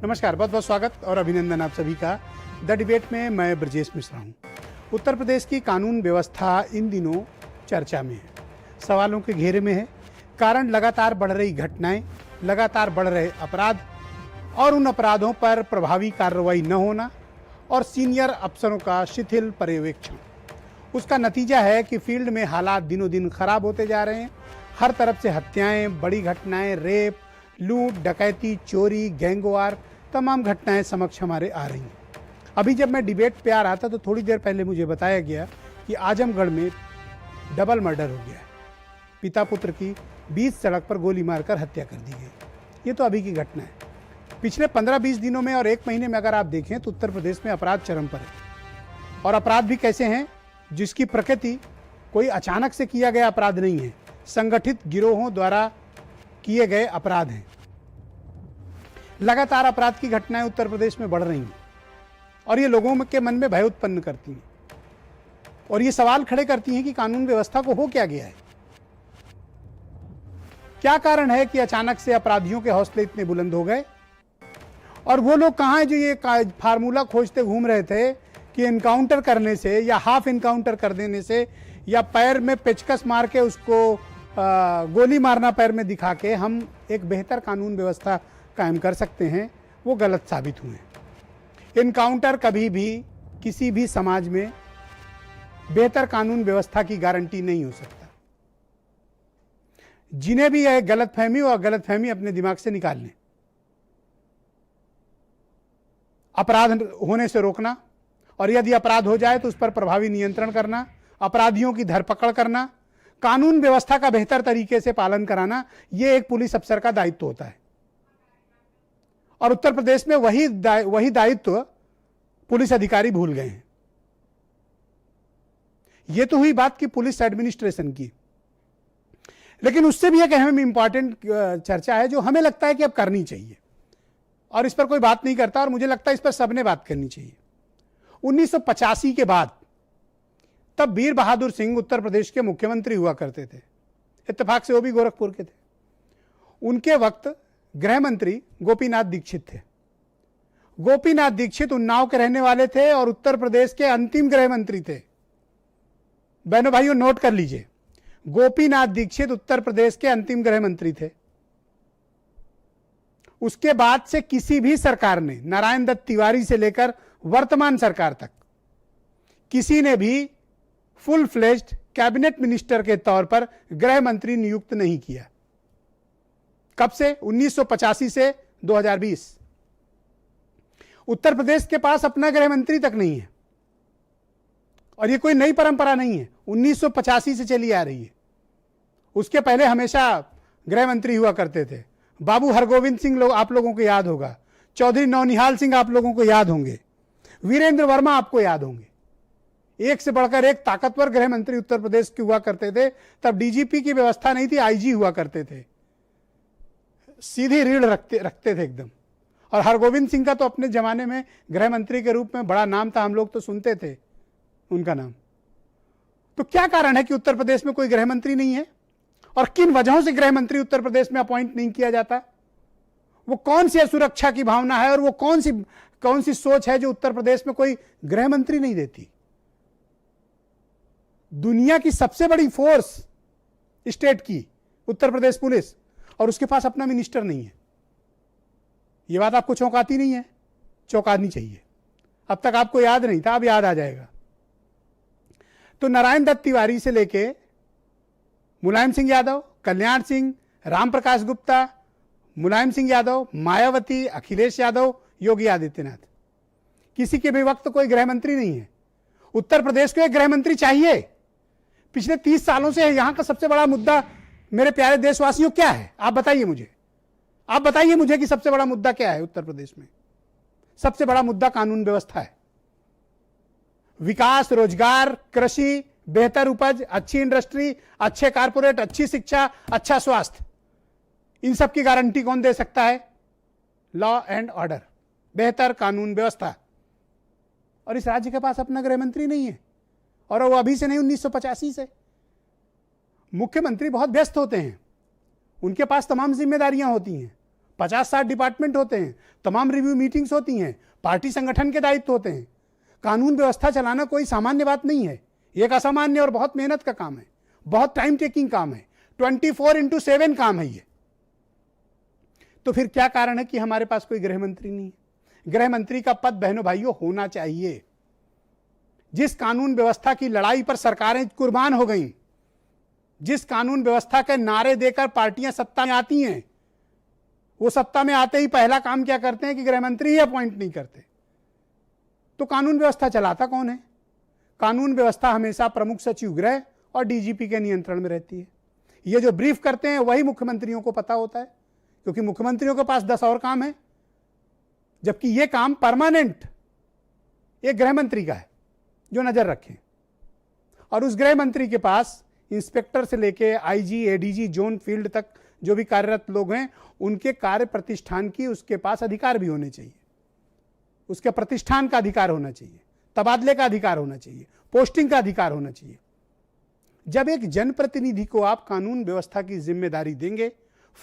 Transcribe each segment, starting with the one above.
नमस्कार, बहुत बहुत स्वागत और अभिनंदन आप सभी का द डिबेट में। मैं ब्रजेश मिश्रा हूँ। उत्तर प्रदेश की कानून व्यवस्था इन दिनों चर्चा में है, सवालों के घेरे में है। कारण लगातार बढ़ रही घटनाएं, लगातार बढ़ रहे अपराध और उन अपराधों पर प्रभावी कार्रवाई न होना और सीनियर अफसरों का शिथिल पर्यवेक्षण। उसका नतीजा है कि फील्ड में हालात दिनों दिन खराब होते जा रहे हैं। हर तरफ से हत्याएं, बड़ी घटनाएं, रेप, लूट, डकैती, चोरी, गैंगवार, तमाम घटनाएं समक्ष हमारे आ रही हैं। अभी जब मैं डिबेट पे आ रहा था तो थोड़ी देर पहले मुझे बताया गया कि आजमगढ़ में डबल मर्डर हो गया है। पिता पुत्र की 20 सड़क पर गोली मारकर हत्या कर दी गई। ये तो अभी की घटना है। पिछले 15-20 दिनों में और एक महीने में अगर आप देखें तो उत्तर प्रदेश में अपराध चरम पर है। और अपराध भी कैसे हैं जिसकी प्रकृति कोई अचानक से किया गया अपराध नहीं है, संगठित गिरोहों द्वारा किए गए अपराध हैं। लगातार अपराध की घटनाएं उत्तर प्रदेश में बढ़ रही हैं और ये लोगों के मन में भय उत्पन्न करती हैं और ये सवाल खड़े करती हैं कि कानून व्यवस्था को हो क्या गया है। क्या कारण है कि अचानक से अपराधियों के हौसले इतने बुलंद हो गए और वो लोग कहां हैं जो ये फार्मूला खोजते घूम रहे थे कि इनकाउंटर करने से या हाफ इनकाउंटर कर देने से या पैर में पेचकस मार के उसको गोली मारना पैर में दिखा के हम एक बेहतर कानून व्यवस्था कायम कर सकते हैं, वो गलत साबित हुए। इनकाउंटर कभी भी किसी भी समाज में बेहतर कानून व्यवस्था की गारंटी नहीं हो सकता। जिन्हें भी यह गलतफहमी और गलतफहमी अपने दिमाग से निकाल लें। अपराध होने से रोकना और यदि अपराध हो जाए तो उस पर प्रभावी नियंत्रण करना, अपराधियों की धरपकड़ करना, कानून व्यवस्था का बेहतर तरीके से पालन कराना, यह एक पुलिस अफसर का दायित्व होता है। और उत्तर प्रदेश में वही दायित्व पुलिस अधिकारी भूल गए हैं। यह तो हुई बात की पुलिस एडमिनिस्ट्रेशन की, लेकिन उससे भी एक अहम इंपॉर्टेंट चर्चा है जो हमें लगता है कि अब करनी चाहिए और इस पर कोई बात नहीं करता और मुझे लगता है इस पर सबने बात करनी चाहिए। 1985 के बाद तब वीर बहादुर सिंह उत्तर प्रदेश के मुख्यमंत्री हुआ करते थे। इत्तेफाक से वो भी गोरखपुर के थे। उनके वक्त गृह मंत्री गोपीनाथ दीक्षित थे। गोपीनाथ दीक्षित उन्नाव के रहने वाले थे और उत्तर प्रदेश के अंतिम गृह मंत्री थे। बहनों भाइयों नोट कर लीजिए, गोपीनाथ दीक्षित उत्तर प्रदेश के अंतिम गृह मंत्री थे। उसके बाद से किसी भी सरकार ने, नारायण दत्त तिवारी से लेकर वर्तमान सरकार तक, किसी ने भी फुल फ्लेज्ड कैबिनेट मिनिस्टर के तौर पर गृह मंत्री नियुक्त नहीं किया। कब से? 1985 से 2020। उत्तर प्रदेश के पास अपना गृह मंत्री तक नहीं है और यह कोई नई परंपरा नहीं है, 1985 से चली आ रही है। उसके पहले हमेशा गृह मंत्री हुआ करते थे। बाबू हरगोविंद सिंह आप लोगों को याद होगा, चौधरी नौनिहाल सिंह आप लोगों को याद होंगे, वीरेंद्र वर्मा आपको याद होंगे। एक से बढ़कर एक ताकतवर गृह मंत्री उत्तर प्रदेश के हुआ करते थे। तब डीजीपी की व्यवस्था नहीं थी, आईजी हुआ करते थे, सीधी रीढ़ रखते थे एकदम। और हरगोविंद सिंह का तो अपने जमाने में गृह मंत्री के रूप में बड़ा नाम था, हम लोग तो सुनते थे उनका नाम। तो क्या कारण है कि उत्तर प्रदेश में कोई गृह मंत्री नहीं है और किन वजहों से गृह मंत्री उत्तर प्रदेश में अपॉइंट नहीं किया जाता? वो कौन सी सुरक्षा की भावना है और वो कौन सी सोच है जो उत्तर प्रदेश में कोई गृह मंत्री नहीं देती? दुनिया की सबसे बड़ी फोर्स स्टेट की उत्तर प्रदेश पुलिस, और उसके पास अपना मिनिस्टर नहीं है। यह बात आपको चौंकाती नहीं है? चौंकानी चाहिए। अब तक आपको याद नहीं था, अब याद आ जाएगा। तो नारायण दत्त तिवारी से लेके मुलायम सिंह यादव, कल्याण सिंह, राम प्रकाश गुप्ता, मुलायम सिंह यादव, मायावती, अखिलेश यादव, योगी आदित्यनाथ, किसी के भी वक्त कोई गृह मंत्री नहीं है। उत्तर प्रदेश को एक गृह मंत्री चाहिए। पिछले 30 सालों से यहां का सबसे बड़ा मुद्दा मेरे प्यारे देशवासियों क्या है? आप बताइए मुझे कि सबसे बड़ा मुद्दा क्या है उत्तर प्रदेश में? सबसे बड़ा मुद्दा कानून व्यवस्था है। विकास, रोजगार, कृषि, बेहतर उपज, अच्छी इंडस्ट्री, अच्छे कारपोरेट, अच्छी शिक्षा, अच्छा स्वास्थ्य, इन सब की गारंटी कौन दे सकता है? लॉ एंड ऑर्डर, बेहतर कानून व्यवस्था। और इस राज्य के पास अपना गृह मंत्री नहीं है और वो अभी से नहीं, 1985 से। मुख्यमंत्री बहुत व्यस्त होते हैं, उनके पास तमाम जिम्मेदारियां होती हैं, 50-60 डिपार्टमेंट होते हैं, तमाम रिव्यू मीटिंग्स होती हैं, पार्टी संगठन के दायित्व होते हैं। कानून व्यवस्था चलाना कोई सामान्य बात नहीं है, एक असामान्य और बहुत मेहनत का काम है, बहुत टाइम टेकिंग काम है, 24/7 काम है ये। तो फिर क्या कारण है कि हमारे पास कोई गृह मंत्री नहीं है? गृह मंत्री का पद बहनों भाइयों होना चाहिए। जिस कानून व्यवस्था की लड़ाई पर सरकारें कुर्बान हो गईं, जिस कानून व्यवस्था के नारे देकर पार्टियां सत्ता में आती हैं, वो सत्ता में आते ही पहला काम क्या करते हैं कि गृह मंत्री ही अपॉइंट नहीं करते। तो कानून व्यवस्था चलाता कौन है? कानून व्यवस्था हमेशा प्रमुख सचिव गृह और डीजीपी के नियंत्रण में रहती है। ये जो ब्रीफ करते हैं वही मुख्यमंत्रियों को पता होता है, क्योंकि मुख्यमंत्रियों के पास 10 और काम है, जबकि ये काम परमानेंट एक गृह मंत्री का है जो नजर रखें। और उस गृह मंत्री के पास इंस्पेक्टर से लेके आईजी, एडीजी, जोन, फील्ड तक जो भी कार्यरत लोग हैं, उनके कार्य प्रतिष्ठान की उसके पास अधिकार भी होने चाहिए। उसके प्रतिष्ठान का अधिकार होना चाहिए, तबादले का अधिकार होना चाहिए, पोस्टिंग का अधिकार होना चाहिए। जब एक जनप्रतिनिधि को आप कानून व्यवस्था की जिम्मेदारी देंगे,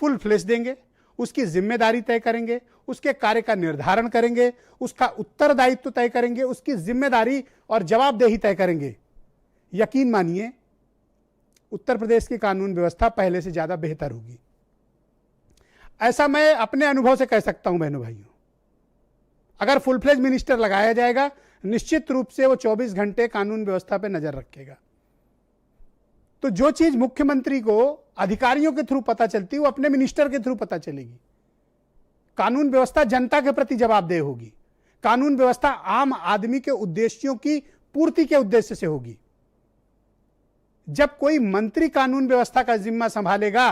फुल फ्लेश देंगे, उसकी जिम्मेदारी तय करेंगे, उसके कार्य का निर्धारण करेंगे, उसका उत्तरदायित्व तय करेंगे, उसकी जिम्मेदारी और जवाबदेही तय करेंगे, यकीन मानिए उत्तर प्रदेश की कानून व्यवस्था पहले से ज्यादा बेहतर होगी। ऐसा मैं अपने अनुभव से कह सकता हूं बहनों भाइयों। अगर फुल फ्लेज मिनिस्टर लगाया जाएगा, निश्चित रूप से वो 24 घंटे कानून व्यवस्था पर नजर रखेगा। तो जो चीज मुख्यमंत्री को अधिकारियों के थ्रू पता चलती है, वो अपने मिनिस्टर के थ्रू पता चलेगी। कानून व्यवस्था जनता के प्रति जवाबदेह होगी। कानून व्यवस्था आम आदमी के उद्देश्यों की पूर्ति के उद्देश्य से होगी। जब कोई मंत्री कानून व्यवस्था का जिम्मा संभालेगा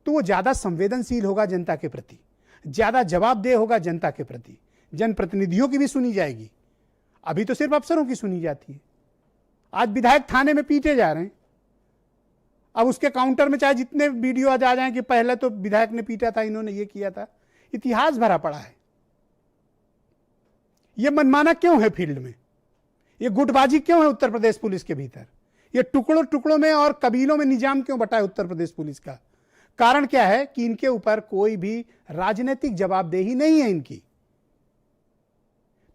तो वो ज्यादा संवेदनशील होगा जनता के प्रति, ज्यादा जवाबदेह होगा जनता के प्रति। जनप्रतिनिधियों की भी सुनी जाएगी। अभी तो सिर्फ अफसरों की सुनी जाती है। आज विधायक थाने में पीटे जा रहे हैं, अब उसके काउंटर में चाहे जितने वीडियो आ जाएं कि पहले तो विधायक ने पीटा था, इन्होंने ये किया था, इतिहास भरा पड़ा है। ये मनमाना क्यों है फील्ड में? ये गुटबाजी क्यों है उत्तर प्रदेश पुलिस के भीतर? ये टुकड़ों टुकड़ों में और कबीलों में निजाम क्यों बटा है उत्तर प्रदेश पुलिस का? कारण क्या है कि इनके ऊपर कोई भी राजनीतिक जवाबदेही नहीं है इनकी।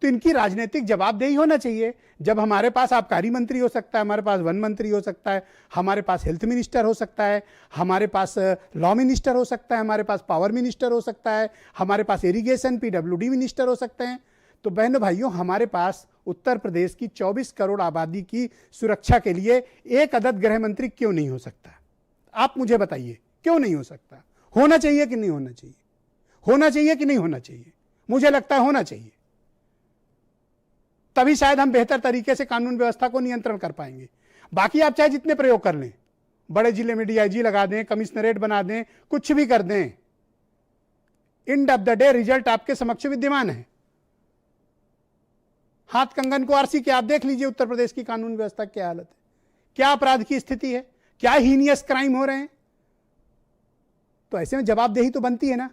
तो इनकी राजनीतिक जवाबदेही होना चाहिए। जब हमारे पास आबकारी मंत्री हो सकता है, हमारे पास वन मंत्री हो सकता है, हमारे पास हेल्थ मिनिस्टर हो सकता है, हमारे पास लॉ मिनिस्टर हो सकता है, हमारे पास पावर मिनिस्टर हो सकता है, हमारे पास इरिगेशन पीडब्ल्यूडी मिनिस्टर हो सकते हैं, तो बहनों भाइयों हमारे पास उत्तर प्रदेश की 24 करोड़ आबादी की सुरक्षा के लिए एक अदद गृह मंत्री क्यों नहीं हो सकता? आप मुझे बताइए, क्यों नहीं हो सकता? होना चाहिए कि नहीं होना चाहिए? होना चाहिए कि नहीं होना चाहिए? मुझे लगता है होना चाहिए। तभी शायद हम बेहतर तरीके से कानून व्यवस्था को नियंत्रण कर पाएंगे। बाकी आप चाहे जितने प्रयोग कर लें, बड़े जिले में डीआईजी लगा दें, कमिश्नरेट बना दें, कुछ भी कर दें, end of the day result आपके समक्ष विद्यमान है। हाथ कंगन को आरसी के आप देख लीजिए उत्तर प्रदेश की कानून व्यवस्था क्या हालत है, क्या अपराध की स्थिति है, क्या हीनियस क्राइम हो रहे हैं। तो ऐसे में जवाबदेही तो बनती है ना।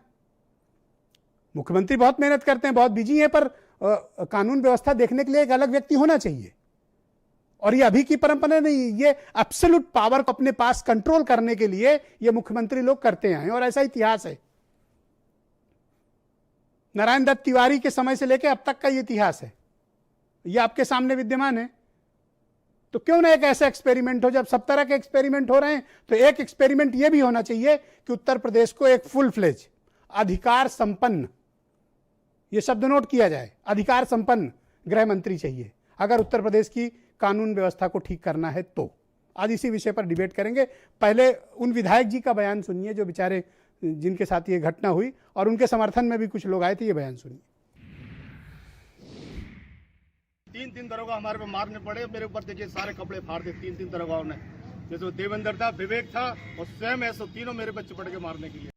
मुख्यमंत्री बहुत मेहनत करते हैं, बहुत बिजी हैं, पर कानून व्यवस्था देखने के लिए एक अलग व्यक्ति होना चाहिए। और ये अभी की परंपरा नहीं, ये एब्सोल्यूट पावर को अपने पास कंट्रोल करने के लिए ये मुख्यमंत्री लोग करते हैं, और ऐसा इतिहास है। नारायण दत्त तिवारी के समय से लेकर अब तक का ये इतिहास है, ये आपके सामने विद्यमान है। तो क्यों ना एक ऐसा एक्सपेरिमेंट हो? जब सब तरह के एक्सपेरिमेंट हो रहे हैं तो एक एक्सपेरिमेंट यह भी होना चाहिए कि उत्तर प्रदेश को एक फुल फ्लेज अधिकार संपन्न, यह शब्द नोट किया जाए, अधिकार संपन्न गृह मंत्री चाहिए अगर उत्तर प्रदेश की कानून व्यवस्था को ठीक करना है। तो आज इसी विषय पर डिबेट करेंगे। पहले उन विधायक जी का बयान सुनिए जो बेचारे जिनके साथ ये घटना हुई, और उनके समर्थन में भी कुछ लोग आए थे, ये बयान सुनिए। 3 दरोगा हमारे पे मारने पड़े। मेरे ऊपर देखिए सारे कपड़े फाड़ दिए 3 दरोगाओं ने। जैसे देवेंद्र था, विवेक था और स्वयं ऐसे तीनों मेरे पे चिपट के मारने के लिए।